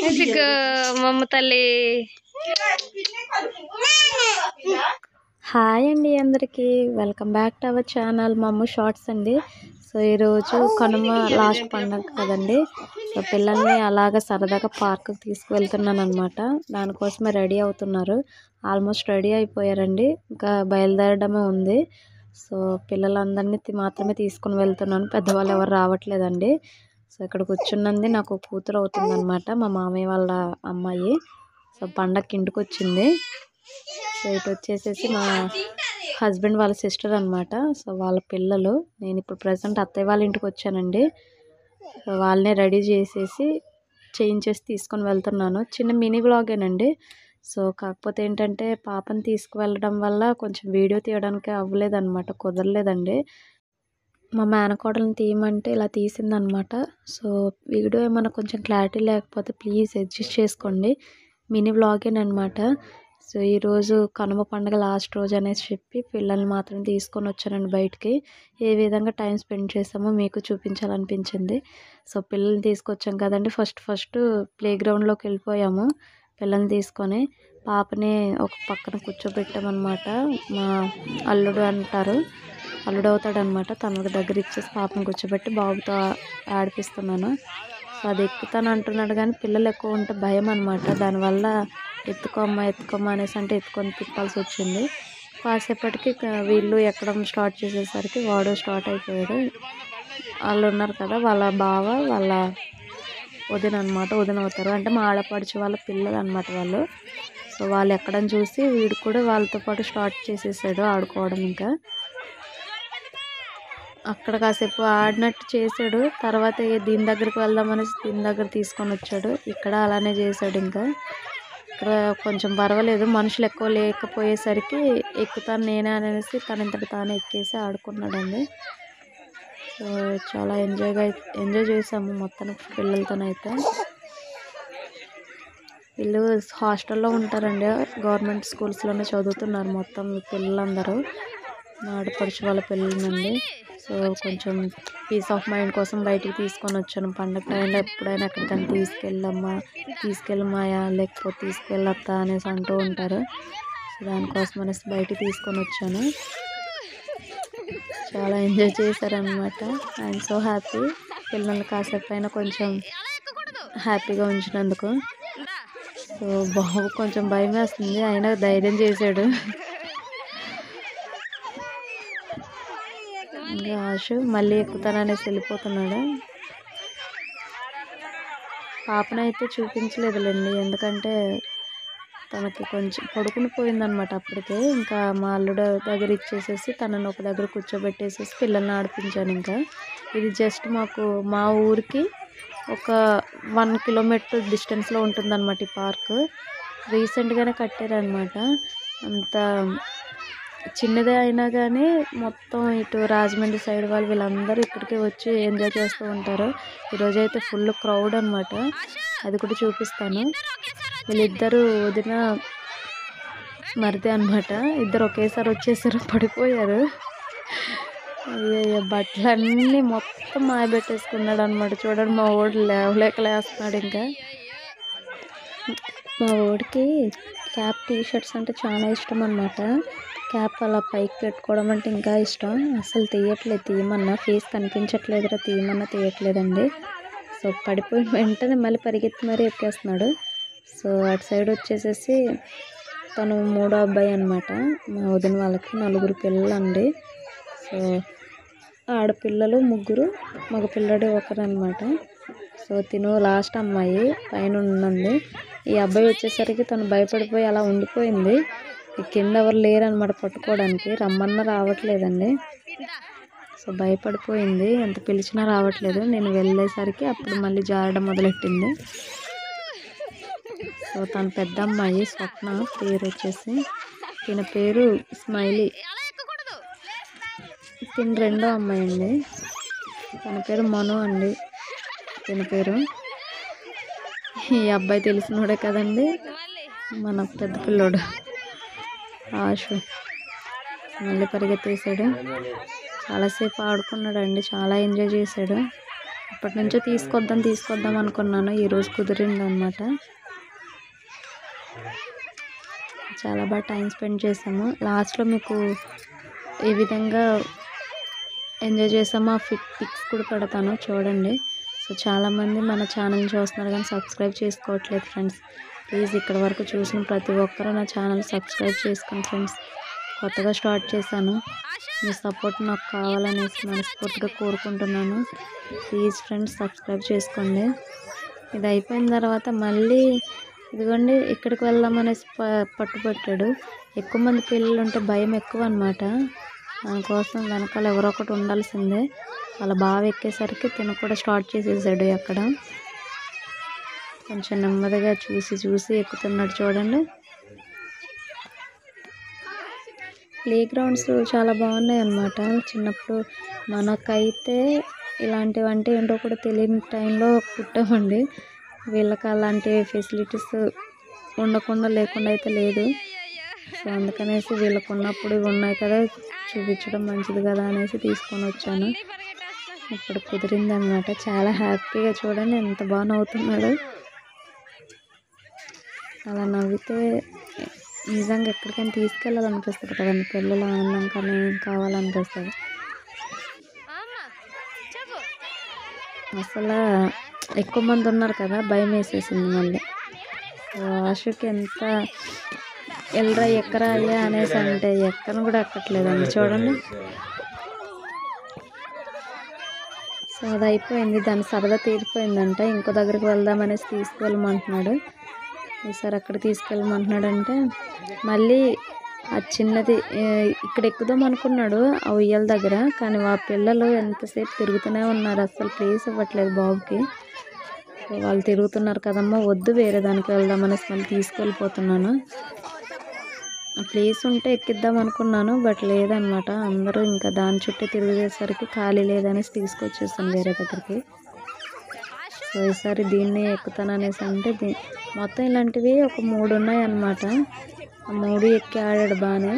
ఇదిగో మమ్మ తల్లి. హాయ్ అండి అందరికీ, welcome back to our channel మమ్మ షార్ట్స్ అండి. సో ఈరోజు కనుమ లాస్ట్ పండుగ కదండి. సో పిల్లల్ని అలాగ సరదాగా పార్క్కి తీసుకువెళ్తున్నాను అనమాట. దానికోసమే రెడీ అవుతున్నారు. ఆల్మోస్ట్ రెడీ అయిపోయారండి, ఇంకా బయలుదేరడమే ఉంది. సో పిల్లలందరినీ మాత్రమే తీసుకుని వెళ్తున్నాను, పెద్దవాళ్ళు ఎవరు రావట్లేదండి. సో ఇక్కడ కూర్చున్నది నాకు కూతురు అవుతుంది అనమాట, మా మామయ్య వాళ్ళ అమ్మాయి. సో పండగకి ఇంటికి వచ్చింది. సో ఇటు వచ్చేసేసి మా హస్బెండ్ వాళ్ళ సిస్టర్ అనమాట. సో వాళ్ళ పిల్లలు. నేను ఇప్పుడు ప్రజెంట్ అత్తయ్య వాళ్ళ ఇంటికి వచ్చానండి. సో వాళ్ళనే రెడీ చేసేసి చేయించేసి తీసుకొని వెళ్తున్నాను. చిన్న మినీ వ్లాగేనండి. సో కాకపోతే ఏంటంటే పాపని తీసుకువెళ్ళడం వల్ల కొంచెం వీడియో తీయడానికి అవ్వలేదన్నమాట, కుదరలేదండి. మా మేనకోడలను తీయమంటే ఇలా తీసిందనమాట. సో వీడియో ఏమైనా కొంచెం క్లారిటీ లేకపోతే ప్లీజ్ అడ్జస్ట్ చేసుకోండి. మినీ వ్లాగేనమాట. సో ఈరోజు కనుమ పండుగ లాస్ట్ రోజు అనేసి చెప్పి పిల్లల్ని మాత్రం తీసుకొని వచ్చానండి బయటికి. ఏ విధంగా టైం స్పెండ్ చేసామో మీకు చూపించాలనిపించింది. సో పిల్లల్ని తీసుకొచ్చాం కదండి, ఫస్ట్ ప్లే గ్రౌండ్లోకి వెళ్ళిపోయాము పిల్లల్ని తీసుకొని. పాపని ఒక పక్కన కూర్చోబెట్టామన్నమాట. మా అల్లుడు అంటారు, అల్లుడు అవుతాడనమాట. తన దగ్గర ఇచ్చేసి పాపను కూర్చోబెట్టి బాబుతో ఆడిపిస్తున్నాను. సో అది ఎక్కుతాను అంటున్నాడు కానీ పిల్లలు ఎక్కువ ఉంటే భయం అనమాట. దానివల్ల ఎత్తుకోమ్మా అనేసి అంటే ఎత్తుకొని తిప్పాల్సి వచ్చింది. కాసేపటికి వీళ్ళు ఎక్కడం స్టార్ట్ చేసేసరికి వాడు స్టార్ట్ అయిపోయాడు. వాళ్ళు ఉన్నారు కదా, వాళ్ళ బావ వాళ్ళ వదిన అనమాట, వదిన అవుతారు అంటే మా ఆడపడుచు వాళ్ళ పిల్లలు అనమాట వాళ్ళు. సో వాళ్ళు ఎక్కడం చూసి వీడు కూడా వాళ్ళతో పాటు స్టార్ట్ చేసేసాడు ఆడుకోవడం. ఇంకా అక్కడ కాసేపు ఆడినట్టు చేశాడు. తర్వాత దీని దగ్గరికి వెళ్దామనేసి దీని దగ్గర తీసుకొని వచ్చాడు. ఇక్కడ అలానే చేశాడు. ఇంకా ఇక్కడ కొంచెం పర్వాలేదు, మనుషులు ఎక్కువ లేకపోయేసరికి ఎక్కుతాను నేనే అనేసి తనంతటి తానే ఎక్కేసి ఆడుకున్నాడండి. సో చాలా ఎంజాయ్ చేసాము మొత్తానికి పిల్లలతోనైతే. వీళ్ళు హాస్టల్లో ఉంటారండి, గవర్నమెంట్ స్కూల్స్లోనే చదువుతున్నారు మొత్తం పిల్లలందరూ. ఆడపడుచు వాళ్ళ పిల్లలండి. సో కొంచెం పీస్ ఆఫ్ మైండ్ కోసం బయటికి తీసుకొని వచ్చాను. పండగ టైంలో ఎప్పుడైనా ఎక్కడికైనా తీసుకెళ్ళమాయా లేకపోతే తీసుకెళ్ళొద్దా అనేసి అంటూ ఉంటారు. సో దానికోసం అనేసి బయటికి తీసుకొని వచ్చాను. చాలా ఎంజాయ్ చేశారనమాట. I'm so happy. పిల్లల్ని కాసేపు అయినా కొంచెం హ్యాపీగా ఉంచినందుకు. సో బాబు కొంచెం భయం వేస్తుంది, అయినా ధైర్యం చేశాడు. ఇంకా ఆశు మళ్ళీ ఎక్కుతాననేసి వెళ్ళిపోతున్నాడు. పాపనైతే చూపించలేదులేండి, ఎందుకంటే తనకి కొంచెం పడుకుని పోయిందనమాట అప్పటికే. ఇంకా మా అల్లుడు దగ్గర ఇచ్చేసేసి తనని ఒక దగ్గర కూర్చోబెట్టేసేసి పిల్లల్ని ఆడిపించాను. ఇంకా ఇది జస్ట్ మా ఊరికి ఒక 1 కిలోమీటర్ డిస్టెన్స్లో ఉంటుందన్నమాట ఈ పార్క్. రీసెంట్గానే కట్టారనమాట. అంత చిన్నదే అయినా కానీ మొత్తం ఇటు రాజమండ్రి సైడ్ వాళ్ళు వీళ్ళందరూ ఇక్కడికి వచ్చి ఎంజాయ్ చేస్తూ ఉంటారు. ఈరోజు అయితే ఫుల్ క్రౌడ్ అనమాట, అది కూడా చూపిస్తాను. వీళ్ళిద్దరూ వదిన మరిది అనమాట, ఇద్దరు ఒకేసారి వచ్చేసారు, పడిపోయారు. అయ్యయ్య బట్టలన్నీ మొత్తం మాయబెట్టేసుకున్నాడు అనమాట. చూడండి మా వాడు లేస్తున్నాడు. ఇంకా మా వాడికి క్యాప్ టీషర్ట్స్ అంటే చాలా ఇష్టం అనమాట. క్యాప్ అలా పైకి పెట్టుకోవడం అంటే ఇంకా ఇష్టం. అసలు తీయమన్నా ఫేస్ కనిపించట్లేదురా, తీయట్లేదండి. సో పడిపోయిన వెంటనే మళ్ళీ పరిగెత్తి మరీ ఎక్కేస్తున్నాడు. సో అటు సైడ్ వచ్చేసేసి తను 3వ అబ్బాయి అనమాట. మా వదిన వాళ్ళకి 4 పిల్లలు అండి. సో ఆడపిల్లలు 3, మగ పిల్లడు 1 అనమాట. సో తిను లాస్ట్ అమ్మాయి పైన ఉన్నది. ఈ అబ్బాయి వచ్చేసరికి తను భయపడిపోయి అలా ఉండిపోయింది. కింద ఎవరు లేరనమాట పట్టుకోవడానికి, రమ్మన్నా రావట్లేదండి. సో భయపడిపోయింది, ఎంత పిలిచినా రావట్లేదు. నేను వెళ్ళేసరికి అప్పుడు మళ్ళీ జారడం మొదలెట్టింది. సో తన పెద్ద అమ్మాయి స్వప్న పేరు వచ్చేసి, తిన పేరు స్మైలీ. తిన 2వ అమ్మాయి అండి, తన పేరు మను అండి. తిన పేరు, ఈ అబ్బాయి తెలిసినోడే కదండి, మన పెద్ద పిల్లోడు ఆశు. మళ్ళీ పరిగెత్తేసాడు, చాలాసేపు ఆడుకున్నాడండి, చాలా ఎంజాయ్ చేశాడు. ఇప్పటి నుంచో తీసుకొద్దాం అనుకున్నాను. ఈరోజు కుదిరిందనమాట. చాలా బాగా టైం స్పెండ్ చేసాము. లాస్ట్లో మీకు ఏ విధంగా ఎంజాయ్ చేసామో ఆ పిక్స్ కూడా పెడతాను చూడండి. సో చాలామంది మన ఛానల్ని చూస్తున్నారు కానీ సబ్స్క్రైబ్ చేసుకోవట్లేదు ఫ్రెండ్స్. ప్లీజ్ ఇక్కడ వరకు చూసిన ప్రతి ఒక్కరూ నా ఛానల్ సబ్స్క్రైబ్ చేసుకోండి ఫ్రెండ్స్. కొత్తగా స్టార్ట్ చేశాను. మీ సపోర్ట్ నాకు కావాలనేసి మనస్ఫూర్తిగా కోరుకుంటున్నాను. ప్లీజ్ ఫ్రెండ్స్ సబ్స్క్రైబ్ చేసుకోండి. ఇది అయిపోయిన తర్వాత మళ్ళీ ఇదిగోండి ఇక్కడికి వెళ్దామనేసి పట్టుబట్టాడు. ఎక్కువ మంది పిల్లలు ఉంటే భయం ఎక్కువ అనమాట. దానికోసం వెనకాల ఎవరో ఒకటి ఉండాల్సిందే. వాళ్ళ బావ ఎక్కేసరికి తిన కూడా స్టార్ట్ చేసేసాడు అక్కడ. కొంచెం నెమ్మదిగా చూసి ఎక్కుతున్నాడు చూడండి. ప్లే గ్రౌండ్స్ చాలా బాగున్నాయి అన్నమాట. చిన్నప్పుడు మనకైతే ఇలాంటివంటే ఏంటో కూడా తెలియని టైంలో పుట్టామండి. వీళ్ళకి అలాంటి ఫెసిలిటీస్ ఉండకుండా లేకుండా అయితే లేదు. సో అందుకనేసి వీళ్ళకు ఉన్నప్పుడు ఇవి ఉన్నాయి కదా చూపించడం మంచిది కదా అనేసి తీసుకొని వచ్చాను. ఇప్పుడు కుదిరిందనమాట. చాలా హ్యాపీగా చూడండి ఎంత బాగా నవ్వుతున్నాడు. అలా నవ్వితే నిజంగా ఎక్కడికైనా తీసుకెళ్ళాలనిపిస్తుంది కదండి. పిల్లల ఆనందం కానీ ఏం కావాలనిపిస్తుంది. అసలు ఎక్కువ మంది ఉన్నారు కదా భయం వేసేసింది మళ్ళీ. ఆశుకి ఎంత ఎల్రా ఎక్కరా అయ్యా అనేసి అంటే ఎక్కను కూడా ఎక్కట్లేదండి చూడండి. సో అది అయిపోయింది. దాని సరదా తీరిపోయిందంట. ఇంకో దగ్గరికి వెళ్దామనేసి తీసుకెళ్ళమంటున్నాడు. ఈసారి అక్కడ తీసుకెళ్ళమంటున్నాడు అంటే మళ్ళీ ఆ చిన్నది ఇక్కడ ఎక్కుదాం అనుకున్నాడు ఆ ఉయ్యాల దగ్గర. కానీ ఆ పిల్లలు ఎంతసేపు తిరుగుతూనే ఉన్నారు. అసలు ప్లేస్ ఇవ్వట్లేదు బాబుకి. వాళ్ళు తిరుగుతున్నారు కదమ్మా వద్దు వేరే దానికి వెళ్దామనేసి మళ్ళీ తీసుకెళ్ళిపోతున్నాను. ఆ ప్లేస్ ఉంటే ఎక్కిద్దాం అనుకున్నాను బట్ లేదనమాట. అందరూ ఇంకా దాని చుట్టూ తిరిగేసరికి ఖాళీ లేదనేసి తీసుకొచ్చేస్తాను వేరే దగ్గరికి. సో ఈసారి దీన్ని ఎక్కుతాను అనేసి అంటే మొత్తం ఇలాంటివి ఒక 3 ఉన్నాయి అన్నమాట. ఆ 3 ఎక్కి ఆడాడు బాగానే.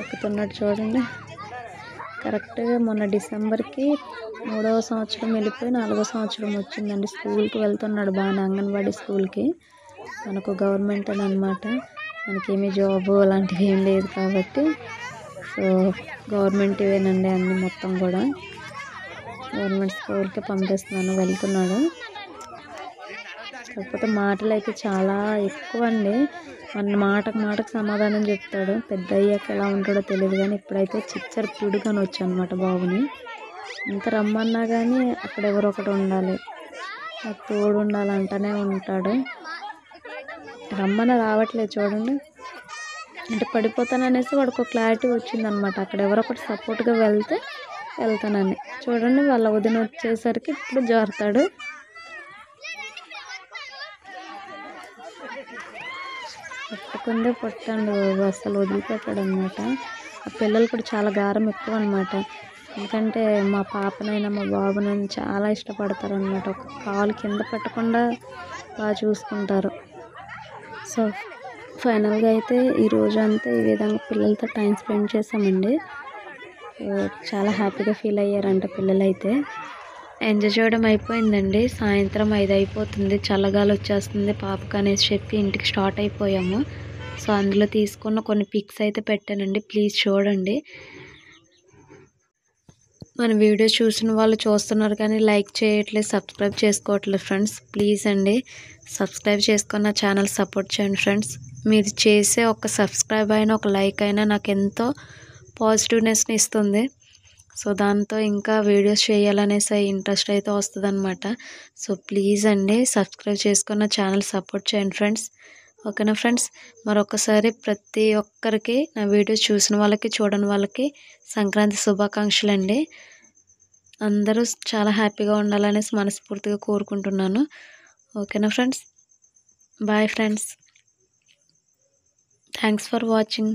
ఎక్కుతున్నాడు చూడండి. కరెక్ట్గా మొన్న డిసెంబర్కి 3వ సంవత్సరం వెళ్ళిపోయి 4వ సంవత్సరం వచ్చిందండి. స్కూల్కి వెళ్తున్నాడు బాగానే, అంగన్వాడీ స్కూల్కి. మనకు గవర్నమెంట్ అని అనమాట. మనకేమీ జాబ్ అలాంటివి ఏం లేదు కాబట్టి సో గవర్నమెంట్ ఇవేనండి అన్నీ మొత్తం కూడా. గవర్నమెంట్ స్కూల్కి పంపిస్తున్నాను. వెళ్తున్నాడు. కాకపోతే మాటలు అయితే చాలా ఎక్కువ అండి. మన మాటకు సమాధానం చెప్తాడు. పెద్ద అయ్యాక ఎలా ఉంటాడో తెలియదు కానీ ఇప్పుడైతే చిచ్చర పిడుగాని వచ్చానమాట బాబుని. ఎంత రమ్మన్నా కానీ అక్కడ ఎవరో ఒకటి ఉండాలి, నాకు తోడు ఉండాలంటనే ఉంటాడు. రమ్మని రావట్లేదు చూడండి. అంటే పడిపోతాననేసి వాడికి ఒక క్లారిటీ వచ్చిందనమాట. అక్కడ ఎవరో ఒకటి సపోర్ట్గా వెళ్తే వెళ్తానని. చూడండి వాళ్ళ వదిన వచ్చేసరికి ఇప్పుడు జారుతాడు. పట్టుకుందే పట్టండి బాబు, అసలు వదిలిపెట్టాడు అనమాట. ఆ పిల్లలు కూడా చాలా గారం ఎక్కువ అనమాట. ఎందుకంటే మా పాపనైనా మా బాబునైనా చాలా ఇష్టపడతారు అనమాట. ఒక కాలు కింద పెట్టకుండా బాగా చూసుకుంటారు. సో ఫైనల్గా అయితే ఈరోజు అంతా ఈ విధంగా పిల్లలతో టైం స్పెండ్ చేసామండి. చాలా హ్యాపీగా ఫీల్ అయ్యారంట పిల్లలైతే. ఎంజాయ్ చేయడం అయిపోయిందండి. సాయంత్రం 5 అయిపోతుంది. చల్లగాలి వచ్చేస్తుంది పాపకు అనేసి చెప్పి ఇంటికి స్టార్ట్ అయిపోయాము. సో అందులో తీసుకున్న కొన్ని పిక్స్ అయితే పెట్టానండి. ప్లీజ్ చూడండి. మన వీడియో చూసిన వాళ్ళు చూస్తున్నారు కానీ లైక్ చేయట్లేదు, సబ్స్క్రైబ్ చేసుకోవట్లేదు ఫ్రెండ్స్. ప్లీజ్ అండి సబ్స్క్రైబ్ చేసుకున్న ఛానల్ సపోర్ట్ చేయండి ఫ్రెండ్స్. మీరు చేసే ఒక సబ్స్క్రైబ్ అయినా ఒక లైక్ అయినా నాకు ఎంతో పాజిటివ్నెస్ని ఇస్తుంది. సో దాంతో ఇంకా వీడియోస్ చేయాలనేసి ఇంట్రెస్ట్ అయితే వస్తుంది అనమాట. సో ప్లీజ్ అండి సబ్స్క్రైబ్ చేసుకున్న ఛానల్ సపోర్ట్ చేయండి ఫ్రెండ్స్. ఓకేనా ఫ్రెండ్స్. మరొకసారి ప్రతి ఒక్కరికి నా వీడియోస్ చూసిన వాళ్ళకి చూడని వాళ్ళకి సంక్రాంతి శుభాకాంక్షలు అండి. అందరూ చాలా హ్యాపీగా ఉండాలనేసి మనస్ఫూర్తిగా కోరుకుంటున్నాను. ఓకేనా friends. Bye friends. Thanks for watching.